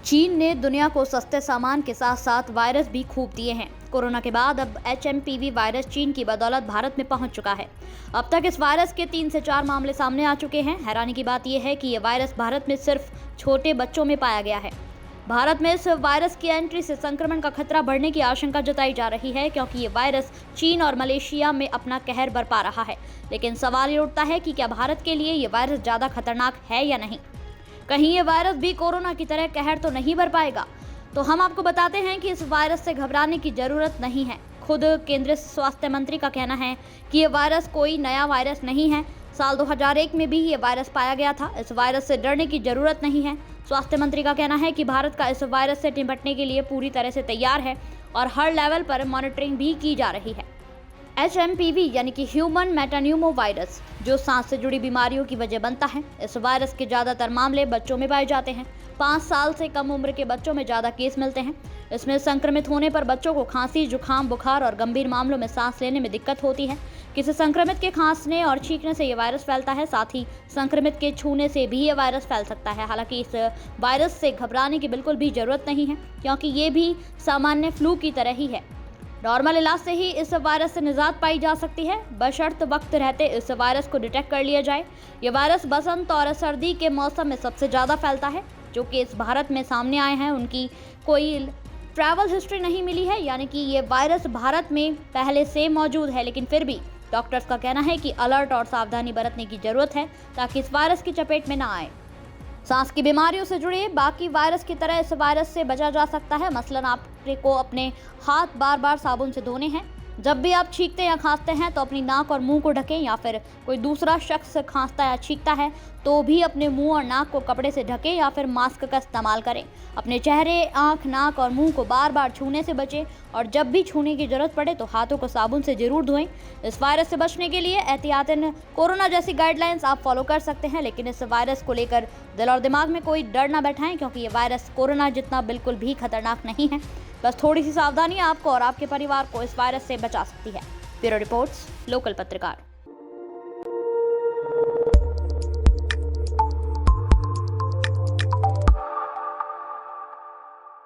चीन ने दुनिया को सस्ते सामान के साथ साथ वायरस भी खूब दिए हैं। कोरोना के बाद अब HMPV वायरस चीन की बदौलत भारत में पहुंच चुका है। अब तक इस वायरस के 3 से 4 मामले सामने आ चुके हैं। हैरानी की बात यह है कि यह वायरस भारत में सिर्फ छोटे बच्चों में पाया गया है। भारत में इस वायरस की एंट्री से संक्रमण का खतरा बढ़ने की आशंका जताई जा रही है, क्योंकि ये वायरस चीन और मलेशिया में अपना कहर बरपा रहा है। लेकिन सवाल ये उठता है कि क्या भारत के लिए ये वायरस ज़्यादा खतरनाक है या नहीं। कहीं ये वायरस भी कोरोना की तरह कहर तो नहीं बरपाएगा। तो हम आपको बताते हैं कि इस वायरस से घबराने की जरूरत नहीं है। खुद केंद्रीय स्वास्थ्य मंत्री का कहना है कि ये वायरस कोई नया वायरस नहीं है। साल 2001 में भी ये वायरस पाया गया था। इस वायरस से डरने की जरूरत नहीं है। स्वास्थ्य मंत्री का कहना है कि भारत का इस वायरस से निपटने के लिए पूरी तरह से तैयार है और हर लेवल पर मॉनिटरिंग भी की जा रही है। HMPV यानी कि ह्यूमन मेटान्यूमो वायरस, जो सांस से जुड़ी बीमारियों की वजह बनता है। इस वायरस के ज़्यादातर मामले बच्चों में पाए जाते हैं। 5 साल से कम उम्र के बच्चों में ज़्यादा केस मिलते हैं। इसमें संक्रमित होने पर बच्चों को खांसी, जुकाम, बुखार और गंभीर मामलों में सांस लेने में दिक्कत होती है। किसी संक्रमित के खांसने और छींकने से ये वायरस फैलता है। साथ ही संक्रमित के छूने से भी ये वायरस फैल सकता है। हालांकि इस वायरस से घबराने की बिल्कुल भी जरूरत नहीं है, क्योंकि ये भी सामान्य फ्लू की तरह ही है। नॉर्मल इलाज से ही इस वायरस से निजात पाई जा सकती है, बशर्त वक्त रहते इस वायरस को डिटेक्ट कर लिया जाए। ये वायरस बसंत और सर्दी के मौसम में सबसे ज़्यादा फैलता है। जो केस भारत में सामने आए हैं उनकी कोई ट्रैवल हिस्ट्री नहीं मिली है, यानी कि ये वायरस भारत में पहले से मौजूद है। लेकिन फिर भी डॉक्टर्स का कहना है कि अलर्ट और सावधानी बरतने की जरूरत है, ताकि इस वायरस की चपेट में ना आए। सांस की बीमारियों से जुड़े बाकी वायरस की तरह इस वायरस से बचा जा सकता है। मसलन आपको अपने हाथ बार बार साबुन से धोने हैं। जब भी आप छींकते या खांसते हैं तो अपनी नाक और मुंह को ढकें, या फिर कोई दूसरा शख्स खांसता या छींकता है तो भी अपने मुंह और नाक को कपड़े से ढकें या फिर मास्क का इस्तेमाल करें। अपने चेहरे, आंख, नाक और मुंह को बार बार छूने से बचें, और जब भी छूने की जरूरत पड़े तो हाथों को साबुन से जरूर धोएं। इस वायरस से बचने के लिए एहतियातन कोरोना जैसी गाइडलाइंस आप फॉलो कर सकते हैं, लेकिन इस वायरस को लेकर दिल और दिमाग में कोई डर ना बैठाएं, क्योंकि ये वायरस कोरोना जितना बिल्कुल भी खतरनाक नहीं है। बस थोड़ी सी सावधानी आपको और आपके परिवार को इस वायरस से बचा सकती है। ब्यूरो रिपोर्ट्स, लोकल पत्रकार।